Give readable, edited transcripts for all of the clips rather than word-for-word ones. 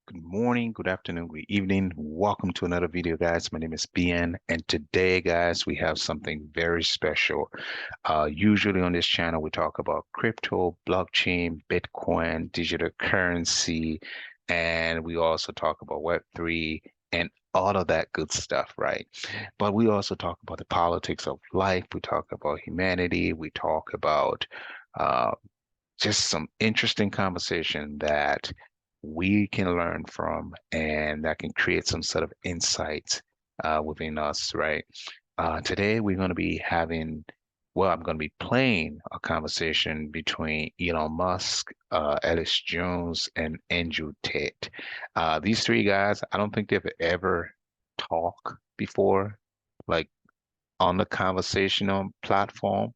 Good morning, good afternoon, good evening. Welcome to another video, guys. My name is BN, and today, guys, we have something very special. Usually on this channel, we talk about crypto, blockchain, Bitcoin, digital currency, and we also talk about Web3 and all of that good stuff, right? But we also talk about the politics of life. We talk about humanity. We talk about uh, just some interesting conversation that we can learn from and that can create some sort of insight within us, right? Today we're going to be having, well, I'm going to be playing a conversation between Elon Musk, Ellis Jones, and Andrew Tate. These three guys, I don't think they've ever talked before, like on the conversational platform.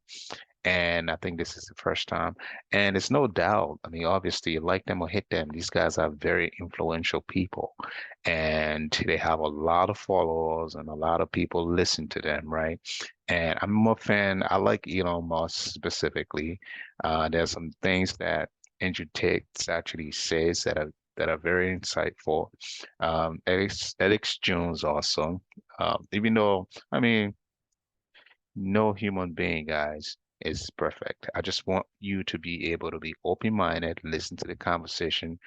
And I think this is the first time. And it's no doubt, I mean, obviously, like them or hit them, these guys are very influential people. And they have a lot of followers and a lot of people listen to them, right? And I'm a fan. I like Elon Musk specifically. There's some things that Andrew Tate actually says that are very insightful. Alex Jones also, even though, I mean, no human being, guys, is perfect. I just want you to be able to be open-minded, listen to the conversation,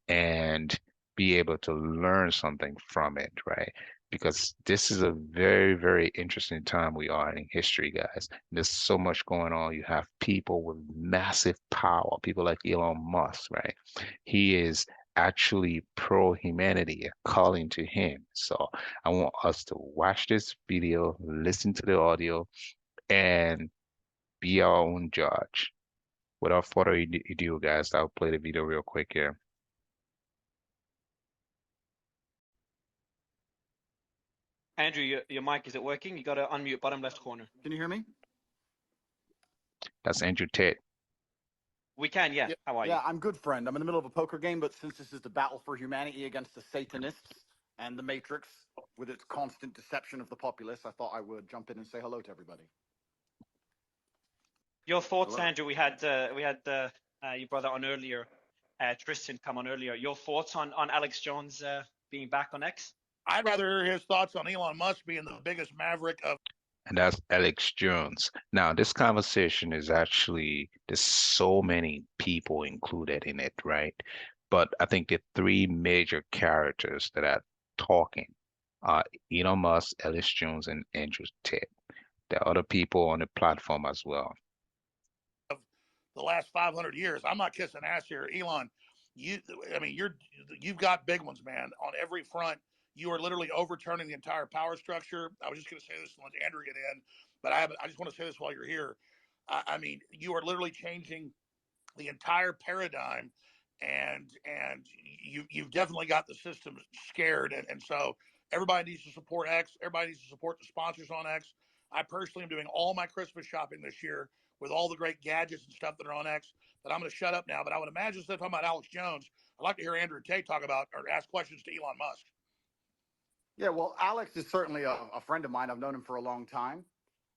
and be able to learn something from it, right? Because this is a very, very interesting time we are in history, guys. There's so much going on. You have people with massive power, people like Elon Musk, right? He is actually pro-humanity, calling to him. So I want us to watch this video, listen to the audio, and be our own judge. Without further ado, guys, I'll play the video real quick here. Andrew, your mic, is it working? You got to unmute bottom left corner. Can you hear me? That's Andrew Tate. We can, yeah. How are you? Yeah, I'm good, friend. I'm in the middle of a poker game, but since this is the battle for humanity against the Satanists and the Matrix, with its constant deception of the populace, I thought I would jump in and say hello to everybody. Your thoughts, Hello. Andrew? We had your brother on earlier, Tristan come on earlier. Your thoughts on Alex Jones being back on X? I'd rather hear his thoughts on Elon Musk being the biggest maverick of. And that's Alex Jones. Now, this conversation is actually, there's so many people included in it, right? But I think the three major characters that are talking are Elon Musk, Ellis Jones, and Andrew Tate. There are other people on the platform as well. The last 500 years. I'm not kissing ass here, Elon. You've got big ones, man, on every front. You are literally overturning the entire power structure. I was just going to say this and let Andrew get in, but I just want to say this while you're here. I mean, you are literally changing the entire paradigm, and you've definitely got the system scared, and so everybody needs to support X. Everybody needs to support the sponsors on X. I personally am doing all my Christmas shopping this year with all the great gadgets and stuff that are on X. But I'm going to shut up now. But I would imagine instead of talking about Alex Jones, I'd like to hear Andrew Tate talk about or ask questions to Elon Musk. Yeah, well, Alex is certainly a friend of mine. I've known him for a long time,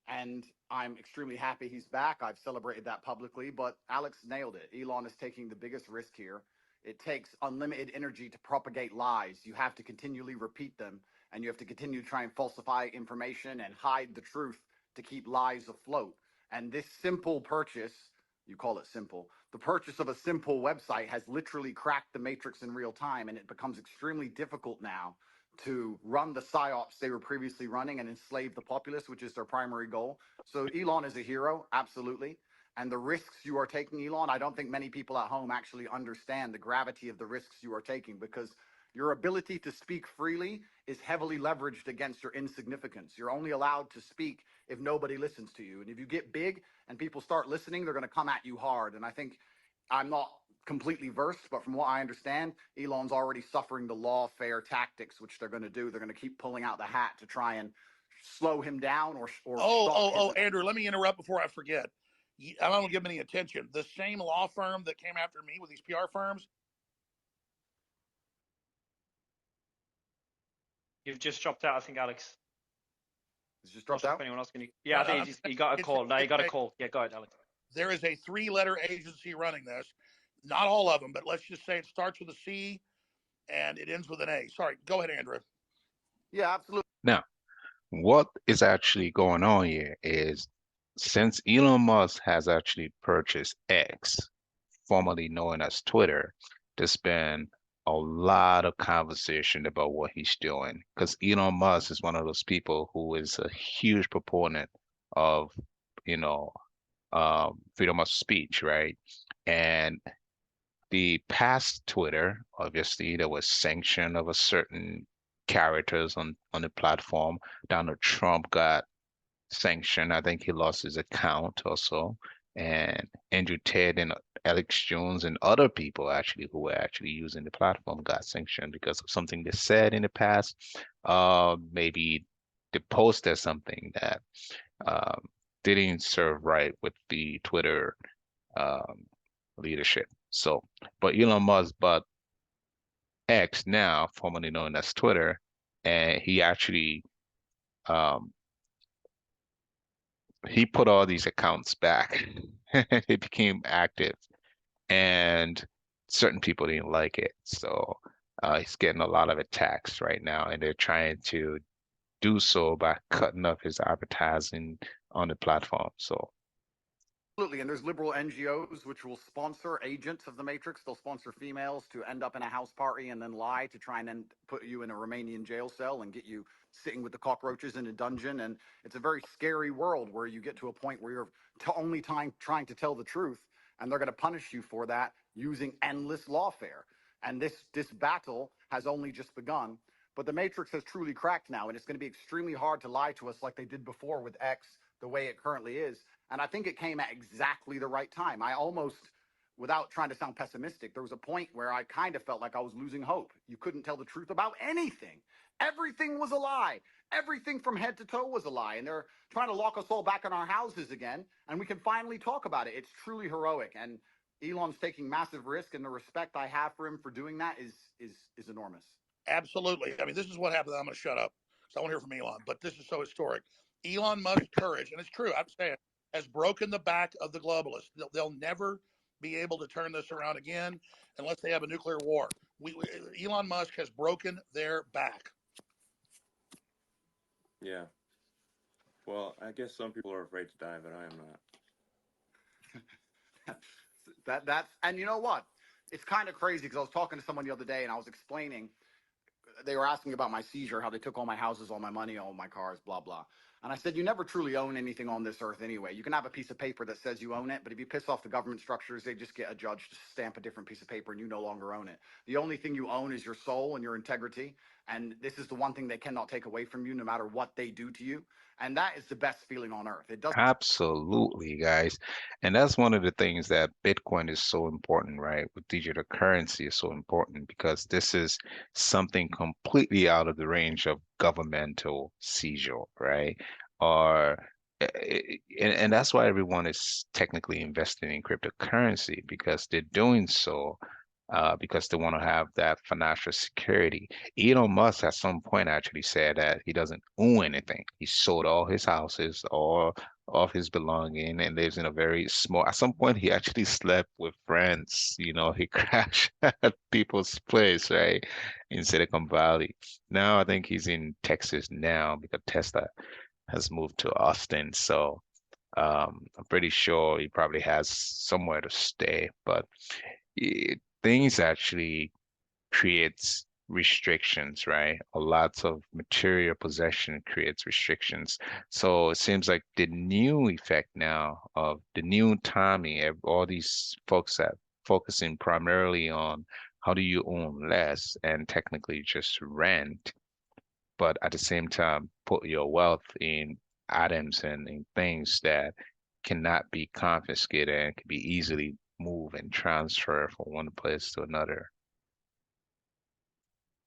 and I'm extremely happy he's back. I've celebrated that publicly, but Alex nailed it. Elon is taking the biggest risk here. It takes unlimited energy to propagate lies. You have to continually repeat them, and you have to continue to try and falsify information and hide the truth to keep lies afloat. And this simple purchase, you call it simple, the purchase of a simple website has literally cracked the matrix in real time, and it becomes extremely difficult now to run the psyops they were previously running and enslave the populace, which is their primary goal. So Elon is a hero, absolutely. And the risks you are taking, Elon, I don't think many people at home actually understand the gravity of the risks you are taking, because your ability to speak freely is heavily leveraged against your insignificance. You're only allowed to speak if nobody listens to you. And if you get big and people start listening, they're going to come at you hard. And I think, I'm not completely versed, but from what I understand, Elon's already suffering the lawfare tactics, which they're going to do. They're going to keep pulling out the hat to try and slow him down or stop. Andrew, let me interrupt before I forget. I don't give him any attention. The same law firm that came after me with these PR firms. You've just dropped out, I think, Alex. He's just dropped out? Anyone else can yeah, I think he got a call. No, he got a call. Yeah, go ahead, Alex. There is a 3-letter agency running this. Not all of them, but let's just say it starts with a C. and it ends with an A. Sorry, go ahead, Andrew. Yeah, absolutely. Now, what is actually going on here is since Elon Musk has actually purchased X, formerly known as Twitter, there's been a lot of conversation about what he's doing because Elon Musk is one of those people who is a huge proponent of, you know, freedom of speech, right? And the past Twitter, obviously, there was sanction of a certain characters on the platform. Donald Trump got sanctioned. I think he lost his account also. And Andrew Tate and Alex Jones and other people actually who were actually using the platform got sanctioned because of something they said in the past. Maybe they posted something that um, didn't serve right with the Twitter um, leadership. So, but Elon Musk bought X now, formerly known as Twitter, and um, he put all these accounts back. It became active, and certain people didn't like it. So he's getting a lot of attacks right now, and they're trying to do so by cutting off his advertising on the platform. So Absolutely, and there's liberal NGOs which will sponsor agents of the Matrix. They'll sponsor females to end up in a house party and then lie to try and then put you in a Romanian jail cell and get you sitting with the cockroaches in a dungeon. And it's a very scary world where you get to a point where you're only trying to tell the truth, and they're going to punish you for that using endless lawfare. And this battle has only just begun. But the Matrix has truly cracked now, and it's going to be extremely hard to lie to us like they did before with X, the way it currently is. And I think it came at exactly the right time. I almost, without trying to sound pessimistic, there was a point where I kind of felt like I was losing hope. You couldn't tell the truth about anything. Everything was a lie. Everything from head to toe was a lie. And they're trying to lock us all back in our houses again. And we can finally talk about it. It's truly heroic. And Elon's taking massive risk, and the respect I have for him for doing that is enormous. Absolutely. I mean, this is what happened. I'm going to shut up because I want to hear from Elon, but this is so historic. Elon Musk's courage, and it's true, I'm saying, has broken the back of the globalists. They'll never be able to turn this around again unless they have a nuclear war. Elon Musk has broken their back. Yeah. Well, I guess some people are afraid to die, but I am not. That's and you know what? It's kind of crazy because I was talking to someone the other day and I was explaining. They were asking about my seizure, how they took all my houses, all my money, all my cars, blah blah. And I said, you never truly own anything on this earth anyway. You can have a piece of paper that says you own it, but if you piss off the government structures, they just get a judge to stamp a different piece of paper and you no longer own it. The only thing you own is your soul and your integrity. And this is the one thing they cannot take away from you no matter what they do to you. And that is the best feeling on earth. It doesn't. absolutely, guys. And that's one of the things that Bitcoin is so important, right? With digital currency is so important because this is something completely out of the range of governmental seizure, right? Or and that's why everyone is technically investing in cryptocurrency because they're doing so because they want to have that financial security. Elon Musk at some point actually said that he doesn't own anything. He sold all his houses, all of his belonging, and lives in a very small. At some point, he actually slept with friends. You know, he crashed at people's place, right, in Silicon Valley. Now I think he's in Texas now because Tesla has moved to Austin. So I'm pretty sure he probably has somewhere to stay. But things actually creates restrictions, right? A lot of material possession creates restrictions. So it seems like the new effect now of the new timing, all these folks that focusing primarily on how do you own less and technically just rent, but at the same time put your wealth in items and in things that cannot be confiscated and can be easily moved and transferred from one place to another.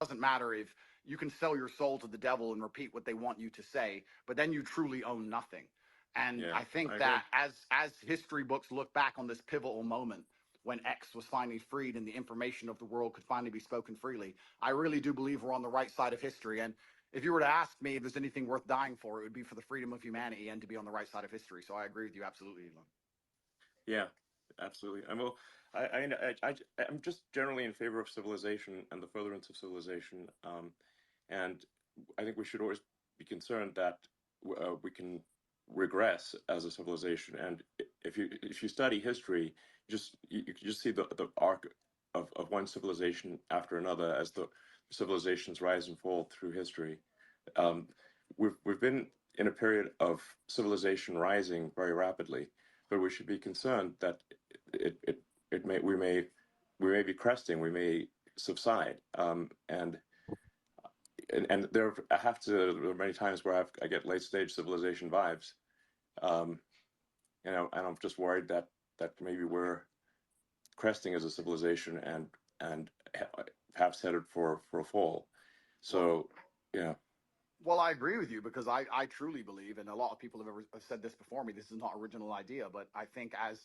Doesn't matter if you can sell your soul to the devil and repeat what they want you to say, but then you truly own nothing. And Yeah, I think I that agree. as history books look back on this pivotal moment when X was finally freed and the information of the world could finally be spoken freely, I really do believe we're on the right side of history. And if you were to ask me if there's anything worth dying for, it would be for the freedom of humanity and to be on the right side of history. So I agree with you absolutely, Elon. Yeah, absolutely. And well, I'm just generally in favor of civilization and the furtherance of civilization. And I think we should always be concerned that we can regress as a civilization. And if you study history, you just see the arc of one civilization after another as the civilizations rise and fall through history. Um, we've been in a period of civilization rising very rapidly, but we should be concerned that it it, it may we may be cresting, we may subside, and there there are many times where I get late stage civilization vibes, um, and I'm just worried that maybe we're cresting as a civilization and perhaps headed for a fall. So, yeah. Well, I agree with you because I truly believe, and a lot of people have said this before me, this is not original idea, but I think as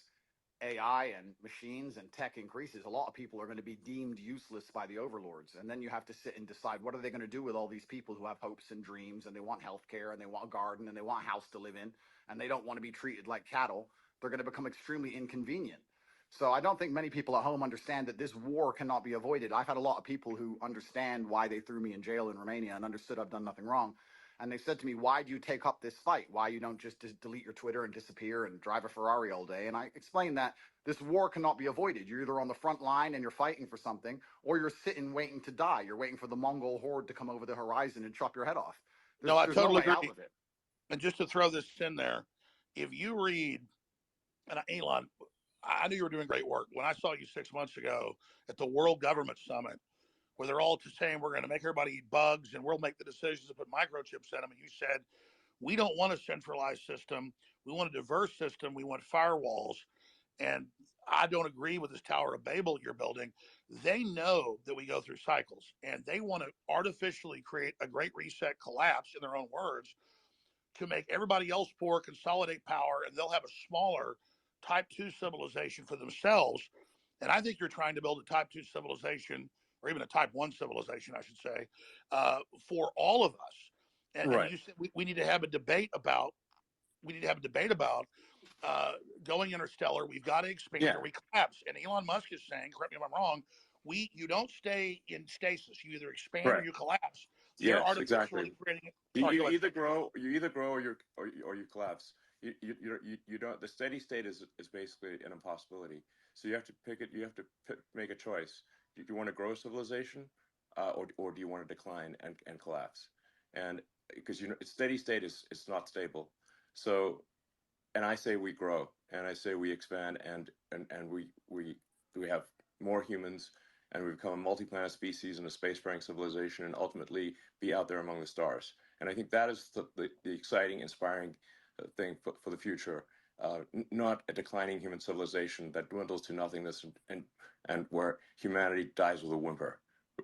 AI and machines and tech increases, a lot of people are going to be deemed useless by the overlords. And then you have to sit and decide what are they going to do with all these people who have hopes and dreams and they want healthcare and they want a garden and they want a house to live in and they don't want to be treated like cattle. They're going to become extremely inconvenient. So I don't think many people at home understand that this war cannot be avoided. I've had a lot of people who understand why they threw me in jail in Romania and understood I've done nothing wrong. And they said to me, why do you take up this fight? Why you don't just delete your Twitter and disappear and drive a Ferrari all day? And I explained that this war cannot be avoided. You're either on the front line and you're fighting for something, or you're sitting waiting to die. You're waiting for the Mongol horde to come over the horizon and chop your head off. No, I There's no totally way out agree. of it. And just to throw this in there, if you read, and Elon, I knew you were doing great work. When I saw you 6 months ago at the World Government Summit, where they're all just saying we're going to make everybody eat bugs and we'll make the decisions to put microchips in them, and you said, we don't want a centralized system. We want a diverse system. We want firewalls. And I don't agree with this Tower of Babel you're building. They know that we go through cycles and they want to artificially create a great reset collapse, in their own words, to make everybody else poor, consolidate power, and they'll have a smaller type 2 civilization for themselves. And I think you're trying to build a type 2 civilization, or even a type 1 civilization, I should say, for all of us. And Right. you said we need to have a debate about, uh, going interstellar. We've got to expand Yeah. or we collapse. And Elon Musk is saying, correct me if I'm wrong, you don't stay in stasis. You either expand or Right. you collapse. They're Yes, exactly. artificially creating it. You, Sorry, you go ahead. either grow, or you collapse. You don't. The steady state is basically an impossibility. So you have to pick it. You have to make a choice. Do you want to grow civilization, or do you want to decline and collapse? And because steady state is not stable. So, and I say we grow, and I say we expand, and we have more humans, and we become a multi-planet species and a spacefaring civilization, and ultimately be out there among the stars. And I think that is the exciting, inspiring thing for the future. Not a declining human civilization that dwindles to nothingness and where humanity dies with a whimper.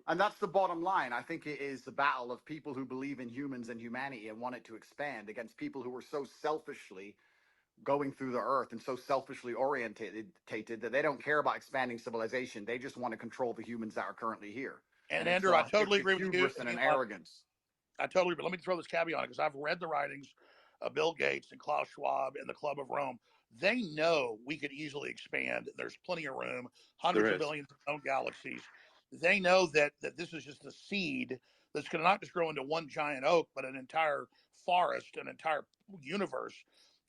And that's the bottom line. I think it is the battle of people who believe in humans and humanity and want it to expand against people who are so selfishly going through the earth and so selfishly orientated that they don't care about expanding civilization. They just want to control the humans that are currently here. And And Andrew, I it's totally a agree with you. hubris and And an Elon, arrogance. I totally agree. Let me throw this caveat on it because I've read the writings of Bill Gates and Klaus Schwab and the Club of Rome. They know we could easily expand. There's plenty of room, hundreds There of is. billions of known galaxies. They know that this is just a seed that's going to not just grow into one giant oak, but an entire forest, an entire universe.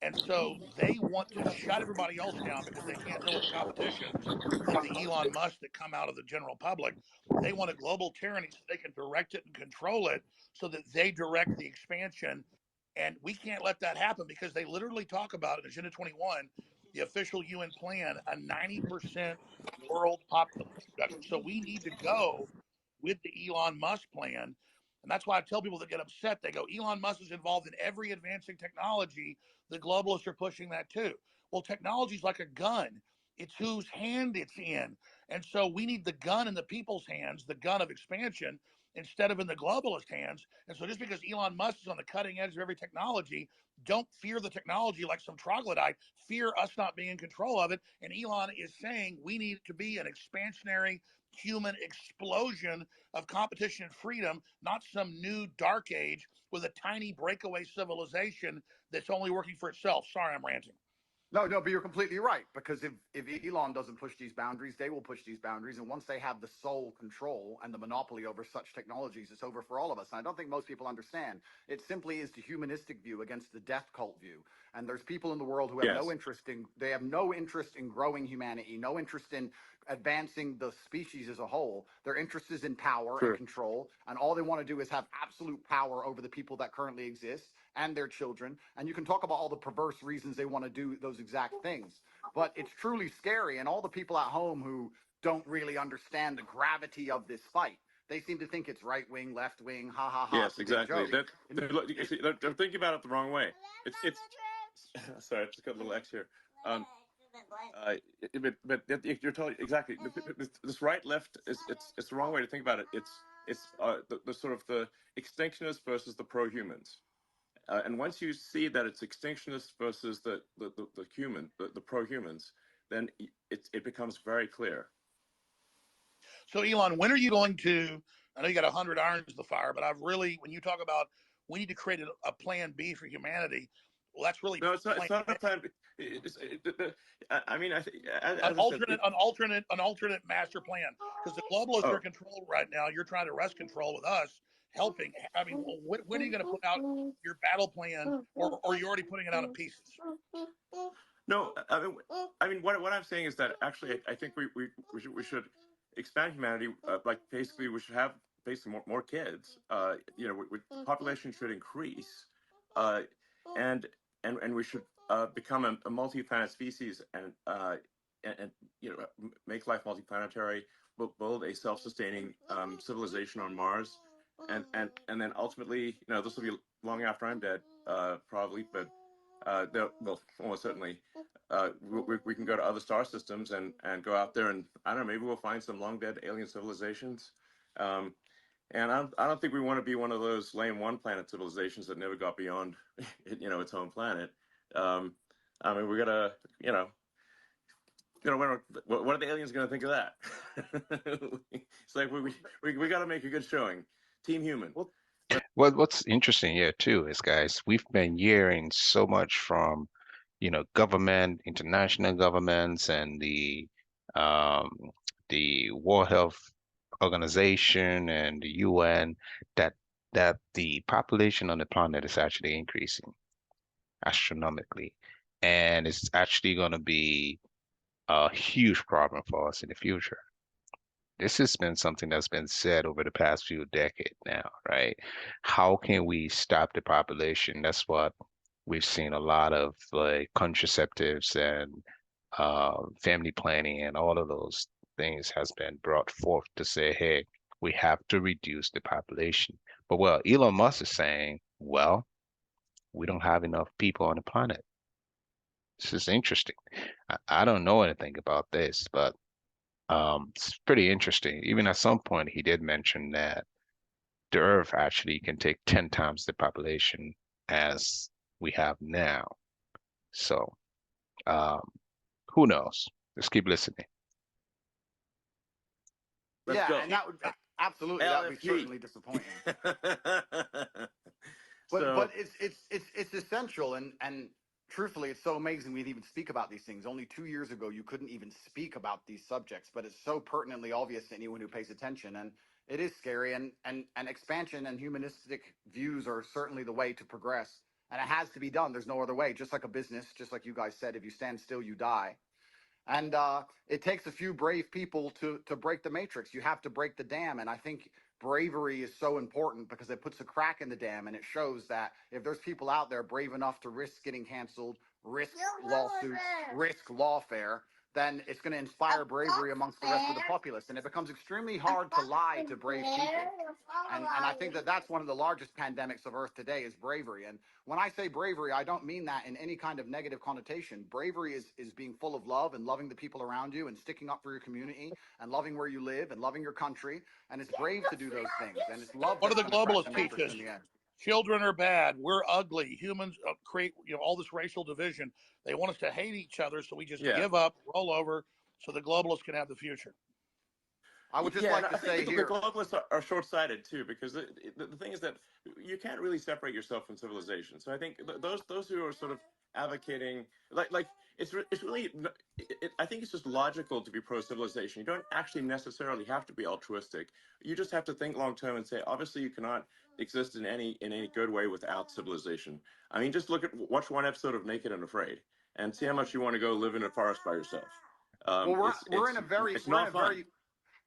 And so they want to shut everybody else down because they can't deal with the competition, like the Elon Musk that come out of the general public. They want a global tyranny so they can direct it and control it so that they direct the expansion. And we can't let that happen because they literally talk about in Agenda 21, the official UN plan, a 90% world population reduction. So we need to go with the Elon Musk plan. And that's why I tell people that get upset, they go, Elon Musk is involved in every advancing technology. The globalists are pushing that too. Well, technology is like a gun. It's whose hand it's in. And so we need the gun in the people's hands, the gun of expansion, instead of in the globalist hands. And so just because Elon Musk is on the cutting edge of every technology, don't fear the technology like some troglodyte. Fear us not being in control of it. And Elon is saying we need to be an expansionary human explosion of competition and freedom, not some new dark age with a tiny breakaway civilization that's only working for itself. Sorry, I'm ranting. No, no, but you're completely right. Because if Elon doesn't push these boundaries, they will push these boundaries. And once they have the sole control and the monopoly over such technologies, it's over for all of us. And I don't think most people understand. It simply is the humanistic view against the death cult view. And there's people in the world who have no Yes. interest in, they have no interest in growing humanity, no interest in advancing the species as a whole. Their interest is in power and True. control. And all they want to do is have absolute power over the people that currently exist and their children. And you can talk about all the perverse reasons they want to do those exact things. But it's truly scary. And all the people at home who don't really understand the gravity of this fight, they seem to think it's right wing, left wing, ha ha ha. Yes, It's a big exactly. joke. They're thinking about it the wrong way. It's sorry, I just got a little X here. Um, but you're totally exactly. This right left is it's the wrong way to think about it. It's the sort of the extinctionists versus the pro-humans. And once you see that it's extinctionists versus the pro-humans, then it becomes very clear. So, Elon, when are you going to? I know you got 100 irons in the fire, but I've really, when you talk about we need to create a plan B for humanity, well, that's really No, it's not. It's not a plan. I mean, an as I said, alternate master plan, because the globalists are in control right now. You're trying to wrest control with us, helping. I mean, when are you going to put out your battle plan, or are you already putting it out in pieces? no, I mean, what I'm saying is that actually, I think we should expand humanity. Like basically, we should have basically more kids. Population should increase, and and we should become a multi-planet species and make life multiplanetary, build a self-sustaining civilization on Mars, and then ultimately, this will be long after I'm dead, probably, but well, almost certainly, we can go to other star systems and go out there and I don't know, maybe we'll find some long dead alien civilizations. And I don't think we want to be one of those lame one planet civilizations that never got beyond, its home planet. I mean, we gotta, what are the aliens going to think of that? It's like we got to make a good showing. Team Human. Well, what's interesting here too is, guys, we've been hearing so much from, government, international governments, and um, the World Health Organization and the UN that the population on the planet is actually increasing astronomically, and it's actually going to be a huge problem for us in the future. This has been something that's been said over the past few decades now, right? How can we stop the population? That's what we've seen a lot of, like contraceptives and family planning and all of those things has been brought forth to say, hey, we have to reduce the population. But well, Elon Musk is saying, well, we don't have enough people on the planet. This is interesting. I don't know anything about this, but it's pretty interesting. Even at some point, he did mention that the Earth actually can take 10 times the population as we have now. So, um, who knows? Let's keep listening. Let's Yeah, go. and that would absolutely that would be LFG. certainly disappointing. So, But it's essential and truthfully, it's so amazing we'd even speak about these things. Only 2 years ago, you couldn't even speak about these subjects, but it's so pertinently obvious to anyone who pays attention. And it is scary. And expansion and humanistic views are certainly the way to progress. And it has to be done. There's no other way. Just like a business, just like you guys said, if you stand still, you die. And it takes a few brave people to break the matrix. You have to break the dam. And I think bravery is so important because it puts a crack in the dam and it shows that if there's people out there brave enough to risk getting canceled, risk lawsuits, risk lawfare, then it's going to inspire bravery amongst the rest of the populace. And it becomes extremely hard to lie to brave people. And I think that that's one of the largest pandemics of Earth today is bravery. And when I say bravery, I don't mean that in any kind of negative connotation. Bravery is being full of love and loving the people around you and sticking up for your community and loving where you live and loving your country. And it's brave to do those things. And it's love What do that's the going to crack the globalists teach matrix us? in the end. Children are bad. We're ugly. Humans create all this racial division. They want us to hate each other, so we just give up, roll over, so the globalists can have the future. I would just yeah, like and to I think say the here. globalists are short-sighted too, because the thing is that you can't really separate yourself from civilization. So I think those who are sort of advocating, like it's really I think it's just logical to be pro civilization. You don't actually necessarily have to be altruistic. You just have to think long term and say, obviously, you cannot exist in any good way without civilization. I mean, just watch one episode of Naked and Afraid and see how much you want to go live in a forest by yourself. Well, It's it's not fun.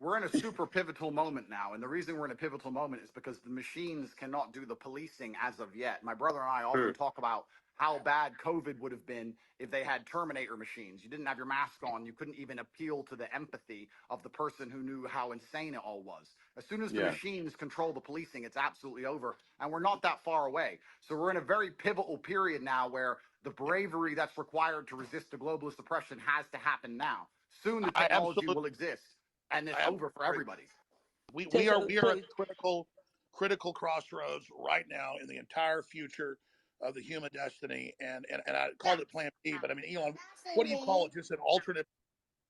We're in a super pivotal moment now, and the reason we're in a pivotal moment is because the machines cannot do the policing as of yet. My brother and I often True. talk about how bad COVID would have been if they had Terminator machines. You didn't have your mask on. You couldn't even appeal to the empathy of the person who knew how insane it all was. As soon as the Yeah. machines control the policing, it's absolutely over, and we're not that far away. So we're in a very pivotal period now where the bravery that's required to resist the globalist oppression has to happen now. Soon the I technology absolutely, will exist, and it's I over for absolutely everybody. we are at critical crossroads right now in the entire future of the human destiny, and I called it Plan B, but I mean, Elon, what do you call it? Just an alternate.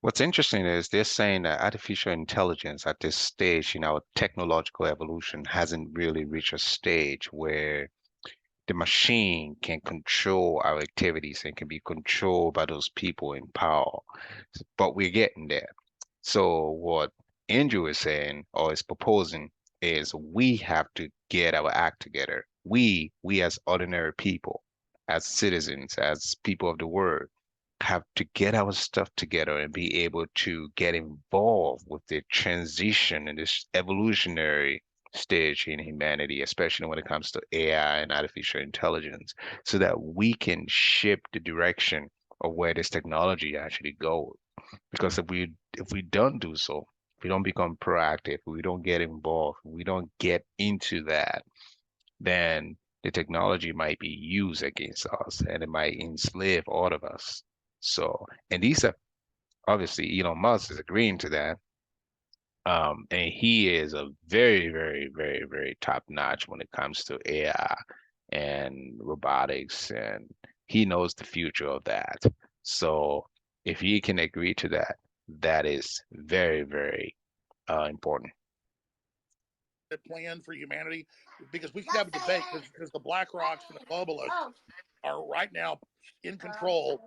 What's interesting is they're saying that artificial intelligence at this stage in our technological evolution hasn't really reached a stage where the machine can control our activities and can be controlled by those people in power. But we're getting there. So what Andrew is saying or is proposing is we have to get our act together. We as ordinary people, as citizens, as people of the world, have to get our stuff together and be able to get involved with the transition in this evolutionary stage in humanity, especially when it comes to AI and artificial intelligence, so that we can shape the direction of where this technology actually goes. Because if we don't do so, if we don't become proactive, we don't get involved, we don't get into that, then the technology might be used against us and it might enslave all of us. So, and these are obviously Elon Musk is agreeing to that. And he is a very, very, very, very top notch when it comes to AI and robotics, and he knows the future of that. So if he can agree to that, that is very, very important. Plan for humanity, because we could have a debate, because the black rocks and the globalists are right now in control.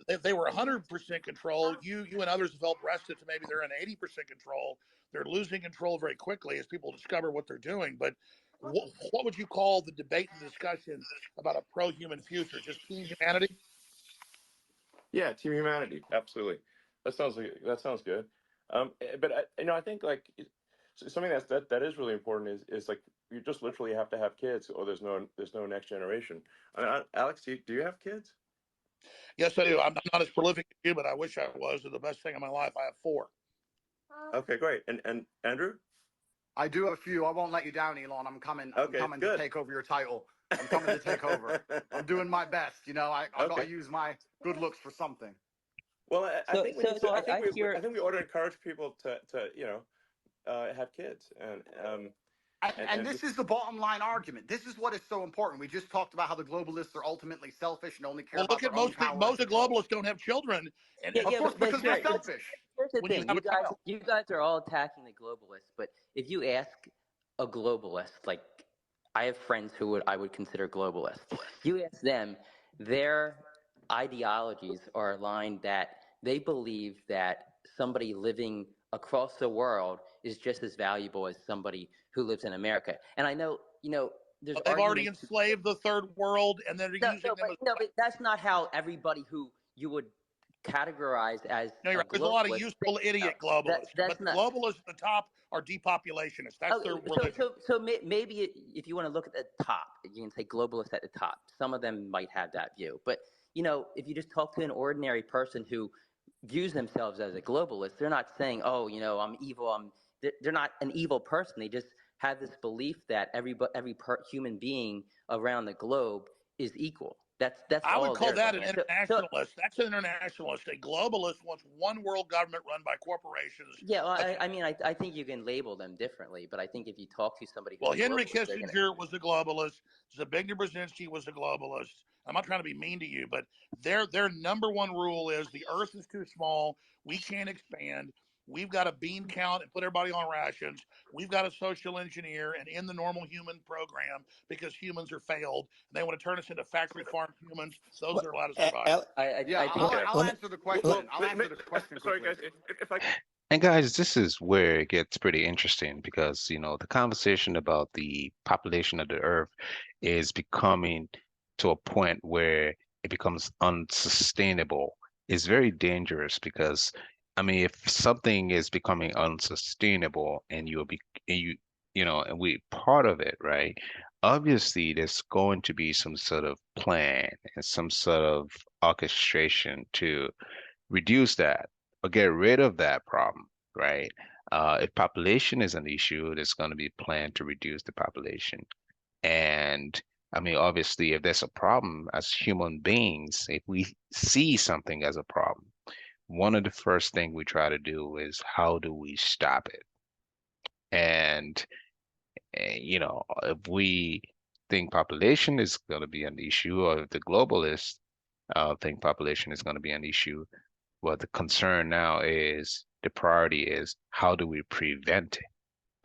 If they were 100% control, you and others have felt rested to maybe they're in 80% control. They're losing control very quickly as people discover what they're doing. But what would you call the debate and discussion about a pro-human future? Just team humanity? Yeah, Team Humanity, absolutely. That sounds good. But I think like something that is really important is like you just literally have to have kids, or there's no next generation. I mean, Alex, do you have kids? Yes, I do. I'm not as prolific as you, but I wish I was. They're the best thing in my life. I have 4. Okay, great. And Andrew? I do have a few. I won't let you down, Elon. I'm coming. I'm Okay, coming to good. take over your title. I'm coming to take over. I'm doing my best. You know, I got to Okay. use my good looks for something. Well, I think we need to. I hear. I think we ought to encourage people to have kids And and this just is the bottom line argument. This is what is so important. We just talked about how the globalists are ultimately selfish and only care Well, about look at their own power and most of the control. globalists don't have children, Yeah, Of yeah, course, but because they're here, selfish. here's the when you thing. have a child. You guys are all attacking the globalists, but if you ask a globalist, like I have friends who I would consider globalists. You ask them, their ideologies are aligned that they believe that somebody living across the world is just as valuable as somebody who lives in America. And I know, there's They've already arguments. enslaved the third world, and they're using them as. But that's not how everybody who you would categorize as No, you're a right. There's a lot of globalist useful thinks. No, idiot globalists, but that's the not. globalists at the top are depopulationists. That's their religion. Maybe if you want to look at the top, you can say globalists at the top. Some of them might have that view, but if you just talk to an ordinary person who views themselves as a globalist, they're not saying, "Oh, I'm evil." They're not an evil person. They just have this belief that every human being around the globe is equal. That's I would all call they're that looking an at. internationalist. That's an internationalist. A globalist wants one world government run by corporations. Yeah, well, I think you can label them differently, but I think if you talk to somebody who's Well, a Henry globalist, they're gonna. Kissinger was a globalist. Zbigniew Brzezinski was a globalist. I'm not trying to be mean to you, but their number one rule is the Earth is too small. We can't expand. We've got to bean count and put everybody on rations. We've got to social engineer and end the normal human program because humans are failed. And they want to turn us into factory farm humans. Those What, are allowed to survive. Yeah, I think I'll let me, answer the let, question. I'll answer the question sorry quickly. guys, if I And guys, this is where it gets pretty interesting because, the conversation about the population of the earth is becoming to a point where it becomes unsustainable. It's very dangerous because, I mean, if something is becoming unsustainable and you'll be, and and we part of it, right? Obviously, there's going to be some sort of plan and some sort of orchestration to reduce that or get rid of that problem, right? If population is an issue, there's going to be a plan to reduce the population. And I mean, obviously, if there's a problem as human beings, if we see something as a problem, one of the first thing we try to do is how do we stop it? And, if we think population is going to be an issue, or if the globalists think population is going to be an issue, well, the concern now is the priority is how do we prevent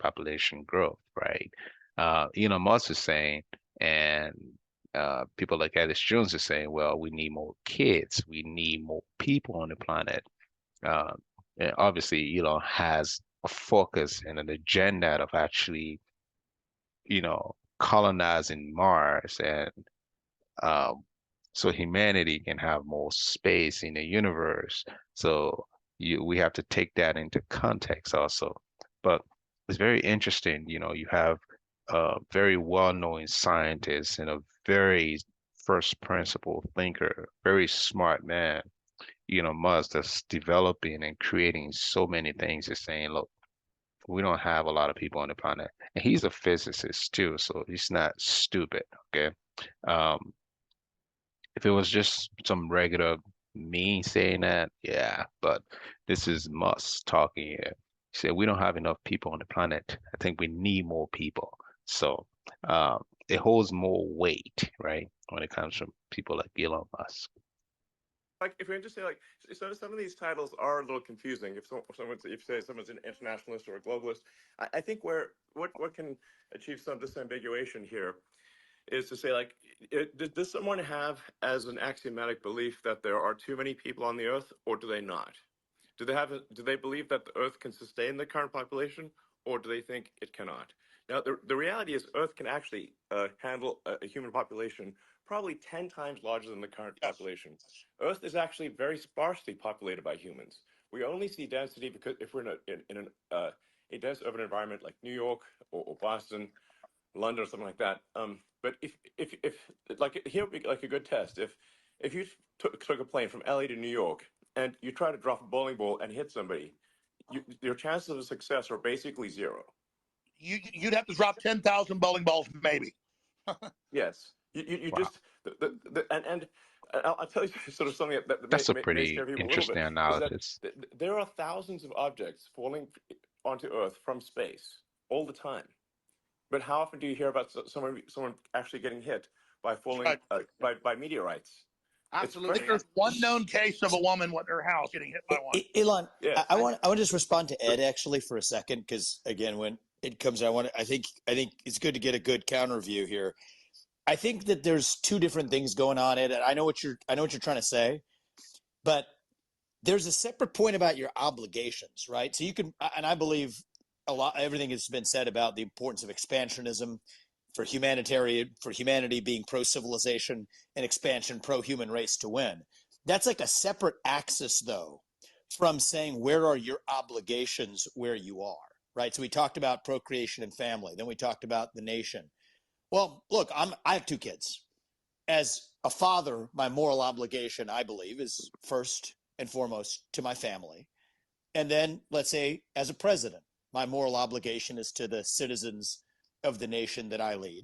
population growth, right? Elon Musk is saying, and people like Alice Jones is saying, well, we need more kids, we need more people on the planet. Uh, and obviously, Elon has a focus and an agenda of actually, colonizing Mars and um, so humanity can have more space in the universe. So we have to take that into context also. But it's very interesting, you have a very well-known scientist and a very first principle thinker, very smart man, Musk, that's developing and creating so many things, is saying, look, we don't have a lot of people on the planet. And he's a physicist too, so he's not stupid, okay? Um, if it was just some regular me saying that, yeah, but this is Musk talking here. He said we don't have enough people on the planet. I think we need more people. So it holds more weight, right, when it comes from people like Elon Musk. like if we just say like so some of these titles are a little confusing. If say someone's an internationalist or a globalist, I think where what can achieve some disambiguation here is to say like does someone have as an axiomatic belief that there are too many people on the earth, or do they not? Do they believe that the earth can sustain the current population, or do they think it cannot? Now the reality is earth can actually handle a human population probably 10 times larger than the current Yes. population. Earth is actually very sparsely populated by humans. We only see density because if we're a dense urban environment like New York or Boston, London or something like that. But if like here would be like a good test. If you took a plane from LA to New York and you try to drop a bowling ball and hit somebody, your chances of success are basically zero. You'd have to drop 10,000 bowling balls, maybe. Yes, you Wow, just and I'll tell you sort of something that that's a may pretty scare people a little bit interesting is that analysis. there are thousands of objects falling onto Earth from space all the time. But how often do you hear about someone actually getting hit by falling Right. by meteorites? It's I think Absolutely. very there's one known case of a woman with her house getting hit by one. Elon, yes. I want to just respond to Ed actually for a second because again, when it comes, I think it's good to get a good counter view here. I think that there's two different things going on, Ed. And I know what you're trying to say, but there's a separate point about your obligations, right? So you can, and I believe everything has been said about the importance of expansionism for humanity being pro civilization and expansion pro human race to win. That's like a separate axis though from saying where are your obligations where you are, right? So we talked about procreation and family, then we talked about the nation. Well, look, I have two kids. As a father, my moral obligation, I believe, is first and foremost to my family. And then, let's say, as a president, my moral obligation is to the citizens of the nation that I lead.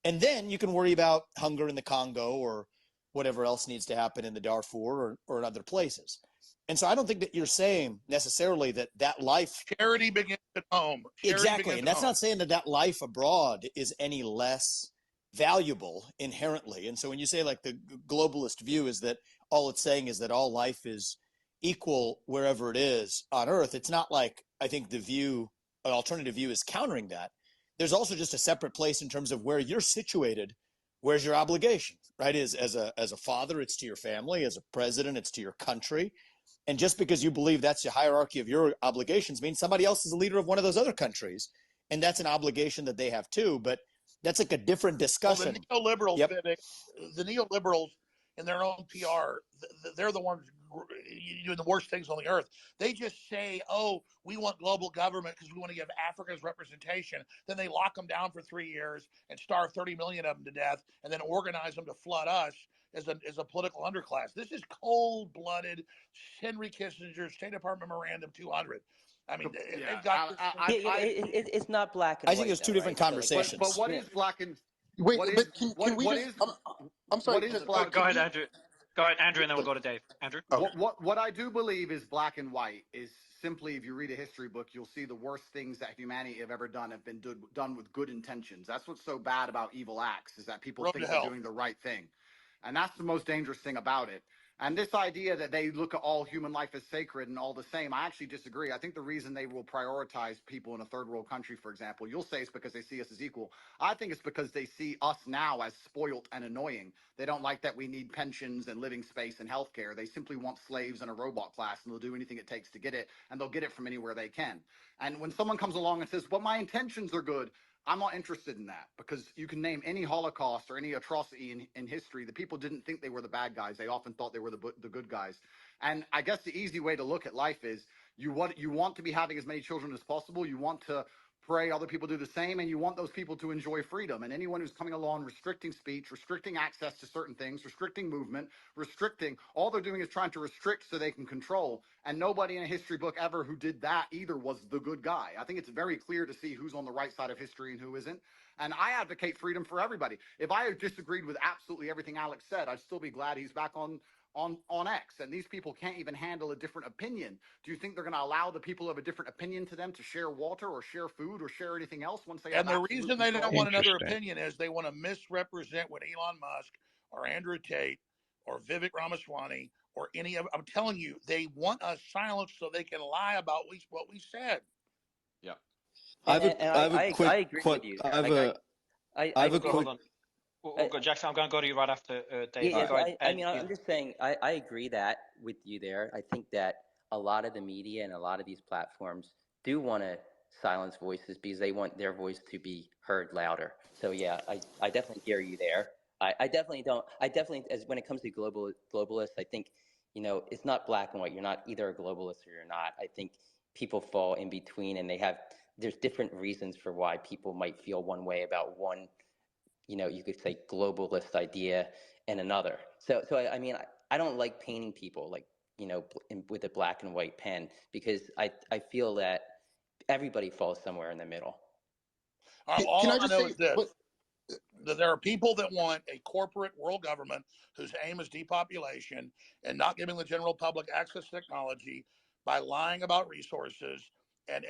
And then you can worry about hunger in the Congo or whatever else needs to happen in the Darfur or in other places. And so I don't think that you're saying necessarily that life. Charity begins at home. Exactly. And that's not saying that life abroad is any less valuable inherently. And so when you say like the globalist view is that all it's saying is that all life is equal wherever it is on Earth. It's not like I think an alternative view is countering that. There's also just a separate place in terms of where you're situated. Where's your obligation, right? As a father, it's to your family. As a president, it's to your country. And just because you believe that's the hierarchy of your obligations means somebody else is the leader of one of those other countries. And that's an obligation that they have too. But that's like a different discussion. Well, the neoliberals, Yep. Vivek, the neoliberals in their own PR, they're the ones doing the worst things on the earth. They just say, "Oh, we want global government because we want to give Africa's representation." Then they lock them down for 3 years and starve 30 million of them to death, and then organize them to flood us as a political underclass. This is cold-blooded Henry Kissinger State Department Memorandum 200. I mean, Yeah, they've got this thing. It's not black and I white. think there's two different right? conversations. but what Yeah. is black and Wait, what is but can we what just? is I'm sorry. what is Just, black? Go ahead, can we? Andrew. Go ahead, Andrew, and then we'll go to Dave. Andrew. Okay. What I do believe is black and white is simply, if you read a history book, you'll see the worst things that humanity have ever done have been done with good intentions. That's what's so bad about evil acts, is that people Road think to they're hell. doing the right thing. And that's the most dangerous thing about it. And this idea that they look at all human life as sacred and all the same, I actually disagree. I think the reason they will prioritize people in a third world country, for example, you'll say it's because they see us as equal. I think it's because they see us now as spoilt and annoying. They don't like that we need pensions and living space and healthcare. They simply want slaves and a robot class, and they'll do anything it takes to get it, and they'll get it from anywhere they can. And when someone comes along and says, "Well, my intentions are good," I'm not interested in that, because you can name any Holocaust or any atrocity in history. The people didn't think they were the bad guys. They often thought they were the good guys. And I guess the easy way to look at life is you want to be having as many children as possible. You want to pray other people do the same, and you want those people to enjoy freedom. And anyone who's coming along restricting speech, restricting access to certain things, restricting movement, restricting, all they're doing is trying to restrict so they can control. And nobody in a history book ever who did that either was the good guy. I think it's very clear to see who's on the right side of history and who isn't. And I advocate freedom for everybody. If I disagreed with absolutely everything Alex said, I'd still be glad he's back on X. And these people can't even handle a different opinion. Do you think they're going to allow the people who have a different opinion to them to share water or share food or share anything else once they have And the absolute reason they control? don't want another Interesting. opinion is they want to misrepresent what Elon Musk or Andrew Tate or Vivek Ramaswamy or any of. I'm telling you, they want us silenced so they can lie about what we said. Yeah. I have a quick. I agree with you. I have Like, a. I I have a agree. Hold quick. on. We'll go, Jackson. I'm going to go to you right after Dave. Yeah, Go ahead. I mean, I'm just saying, I agree that with you there. I think that a lot of the media and a lot of these platforms do want to silence voices because they want their voice to be heard louder. So yeah, I definitely hear you there. I definitely don't. I definitely, as when it comes to globalists, I think, it's not black and white. You're not either a globalist or you're not. I think people fall in between, and there's different reasons for why people might feel one way about one, you could say globalist idea and another. So I mean, I don't like painting people like, with a black and white pen, because I feel that everybody falls somewhere in the middle. All Can I I just know say is this: what? that there are people that want a corporate world government whose aim is depopulation and not giving the general public access to technology by lying about resources and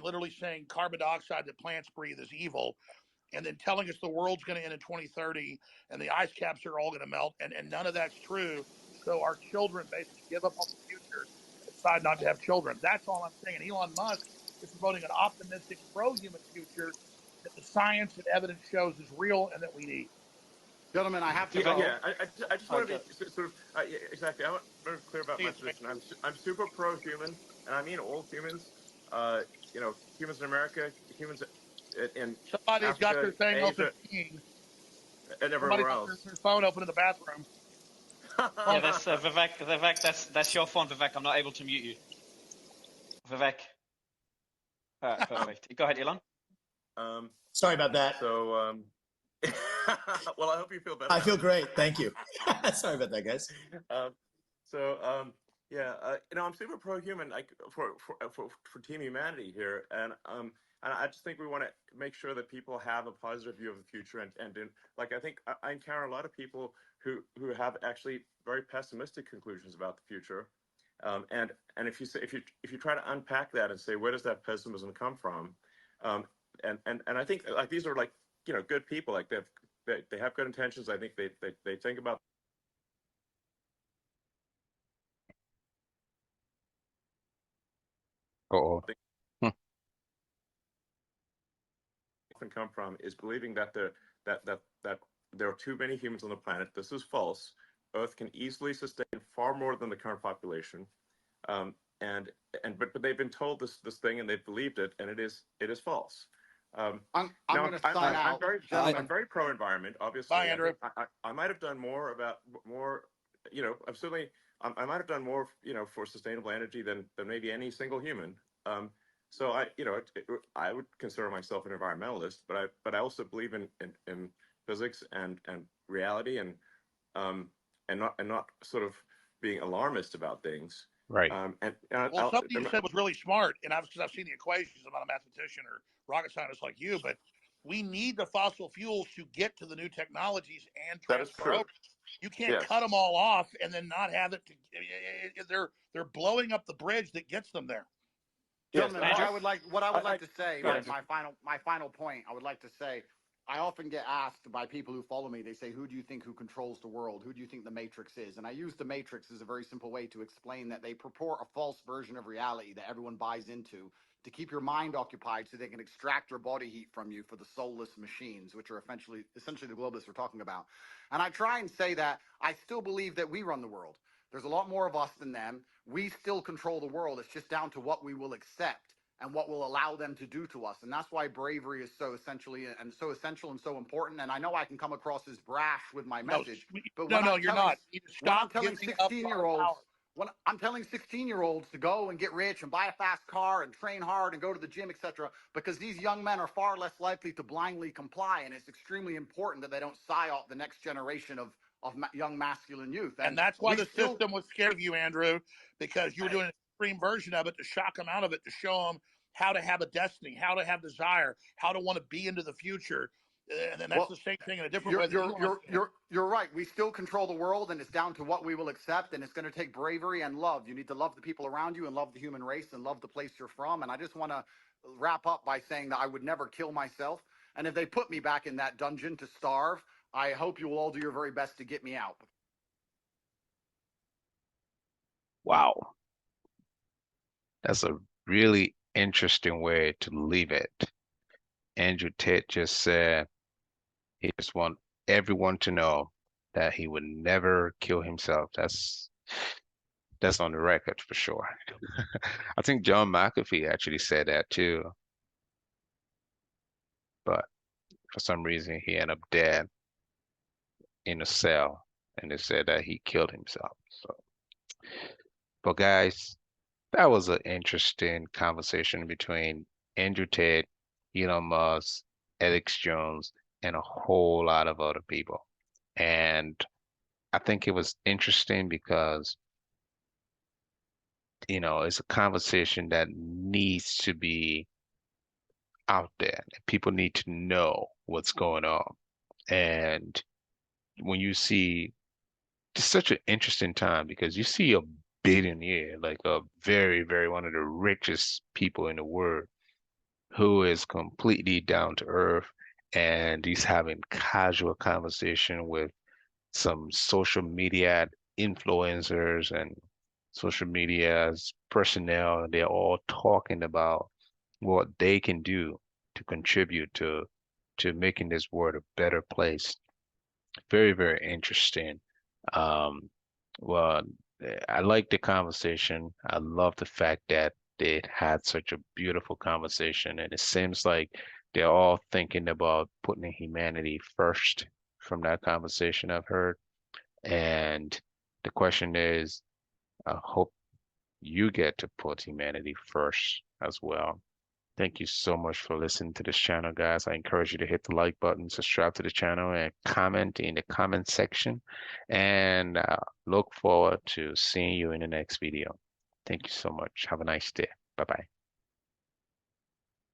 literally saying carbon dioxide that plants breathe is evil, and then telling us the world's going to end in 2030 and the ice caps are all going to melt, and none of that's true. So our children basically give up on the future and decide not to have children. That's all I'm saying. And Elon Musk is promoting an optimistic, pro-human future that the science and evidence shows is real and that we need. Gentlemen, I have to Vivek. go. Yeah. I just want to be sort of yeah, exactly. I want to be very clear about my position. I'm super pro-human, and I mean all humans. Humans in America, humans in Somebody's got Africa, their thing open Asia, peeing. and Somebody's everywhere got else. their phone open in the bathroom. Yeah, Phone that's Vivek. Vivek, that's your phone, Vivek. I'm not able to mute you. Vivek. Perfect. Go ahead, Elon. Sorry about that. So, well, I hope you feel better. I feel great. Thank you. Sorry about that, guys. Yeah, I'm super pro-human, like for Team Humanity here, and I just think we want to make sure that people have a positive view of the future, and like I think I encounter a lot of people who have actually very pessimistic conclusions about the future, and if you try to unpack that and say where does that pessimism come from, and I think like these are like good people, like they have good intentions. I think they think about often come from is believing that there are too many humans on the planet. This is false. Earth can easily sustain far more than the current population. Um, and but they've been told this thing and they've believed it, and it is false. I'm Now going to sign out, I'm gentlemen. very pro environment. Obviously, Bye, Andrew. I might have done more about more. You know, I'm certainly I might have done more. You know, for sustainable energy than maybe any single human. So I would consider myself an environmentalist, but I also believe in physics and reality and not sort of being alarmist about things. Right. Well, something you said was really smart, and because I've seen the equations. I'm not a mathematician or rocket scientist like you, but we need the fossil fuels to get to the new technologies and transfer over. You can't cut them all off and then not have it. They're blowing up the bridge that gets them there. Gentlemen, what I would like to say, my final point, I would like to say, I often get asked by people who follow me, they say, who do you think who controls the world? Who do you think the Matrix is? And I use the Matrix as a very simple way to explain that they purport a false version of reality that everyone buys into to keep your mind occupied so they can extract your body heat from you for the soulless machines, which are essentially the globalists we're talking about. And I try and say that I still believe that we run the world. There's a lot more of us than them. We still control the world. It's just down to what we will accept and what will allow them to do to us. And that's why bravery is so essential and so important. And I know I can come across as brash with my message, but you're not. When I'm telling 16-year-olds, when I'm telling 16-year-olds to go and get rich and buy a fast car and train hard and go to the gym, etc., because these young men are far less likely to blindly comply. And it's extremely important that they don't psyop the next generation of young masculine youth. And that's why the system was scared of you, Andrew, because you were doing an extreme version of it to shock them out of it, to show them how to have a destiny, how to have desire, how to want to be into the future. And that's the same thing in a different way. You're right. We still control the world, and it's down to what we will accept, and it's going to take bravery and love. You need to love the people around you and love the human race and love the place you're from. And I just want to wrap up by saying that I would never kill myself. And if they put me back in that dungeon to starve, I hope you will all do your very best to get me out. Wow. That's a really interesting way to leave it. Andrew Tate just said he just want everyone to know that he would never kill himself. That's on the record for sure. I think John McAfee actually said that too. But for some reason he ended up dead in a cell, and they said that he killed himself. So, but guys, that was an interesting conversation between Andrew Tate, Elon Musk, Alex Jones, and a whole lot of other people. And I think it was interesting because, it's a conversation that needs to be out there. People need to know what's going on. And when you see, it's such an interesting time because you see a billionaire, like a very, very one of the richest people in the world, who is completely down to earth, and he's having casual conversation with some social media influencers and social media's personnel. They're all talking about what they can do to contribute to making this world a better place. Very, very interesting. Um, well, I like the conversation. I love the fact that they had such a beautiful conversation, and it seems like they're all thinking about putting humanity first from that conversation I've heard. And the question is, I hope you get to put humanity first as well. Thank you so much for listening to this channel, guys. I encourage you to hit the like button, subscribe to the channel, and comment in the comment section. And look forward to seeing you in the next video. Thank you so much. Have a nice day. Bye-bye.